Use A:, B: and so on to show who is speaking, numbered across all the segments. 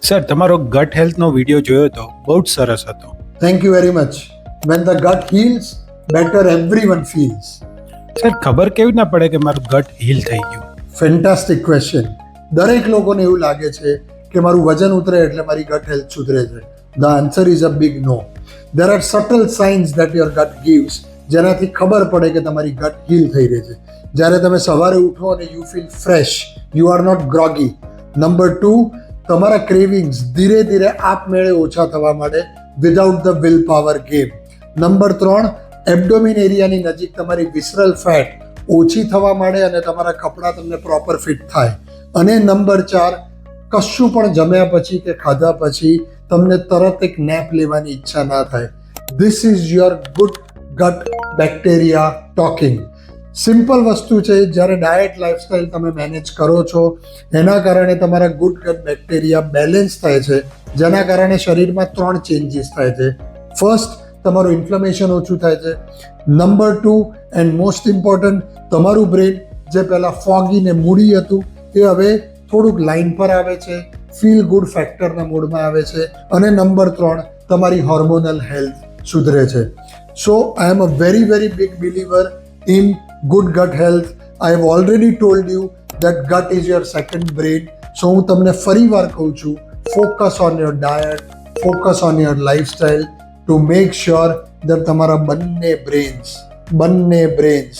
A: Sir, તમારો ગટ હેલ્થનો video જોયો તો બહુ જ સરસ હતો.
B: Thank you very much. When the gut heals, better everyone feels.
A: Sir, ખબર કેવી ના પડે કે મારું ગટ હીલ થઈ ગયું?
B: Fantastic question. દરેક લોકોને એવું લાગે છે કે મારું વજન ઉતરે એટલે મારી gut health સુધરે છે. The answer is a big no. There are subtle signs that your gut gives જેનાથી ખબર પડે કે તમારી gut heal થઈ રહી છે. જ્યારે તમે સવારે ઉઠો અને you feel fresh, you are not groggy. Number 2, તમારા ક્રેવિંગ્સ ધીરે ધીરે આપમેળે ઓછા થવા માંડે without the will power game. Number 3, એબ્ડોમિન એરિયાની નજીક તમારી વિસરલ ફેટ ઓછી થવા માંડે અને તમારા કપડાં તમને પ્રોપર ફિટ થાય. અને નંબર 4, કશું પણ જમ્યા પછી કે ખાધા પછી તમને તરત એક નેપ લેવાની ઈચ્છા ના થાય. This is your good gut bacteria talking. Simple વસ્તુ છે, જ્યારે ડાયટ લાઇફસ્ટાઇલ તમે મેનેજ કરો છો એના કારણે તમારા ગુડ ગટ બેક્ટેરિયા બેલેન્સ થાય છે, જેના કારણે શરીરમાં 3 ચેન્જીસ થાય છે. ફર્સ્ટ, તમારું ઇન્ફ્લેમેશન ઓછું થાય છે. નંબર 2 એન્ડ મોસ્ટ ઇમ્પોર્ટન્ટ, તમારું બ્રેન જે પહેલાં ફોગી ને મૂડી હતું એ હવે થોડુંક લાઇન પર આવે છે, ફીલ ગુડ ફેક્ટરના મોડમાં આવે છે. અને નંબર 3, તમારી હોર્મોનલ હેલ્થ સુધરે છે. So I am a very very big believer in good gut health. I have already told you that gut is your second brain. So હું તમને ફરીવાર કહું છું, focus on your diet, focus on your lifestyle to make sure that તમારા બંને brains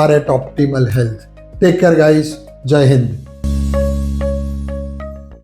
B: are at optimal health. Take care guys. જય હિન્દ.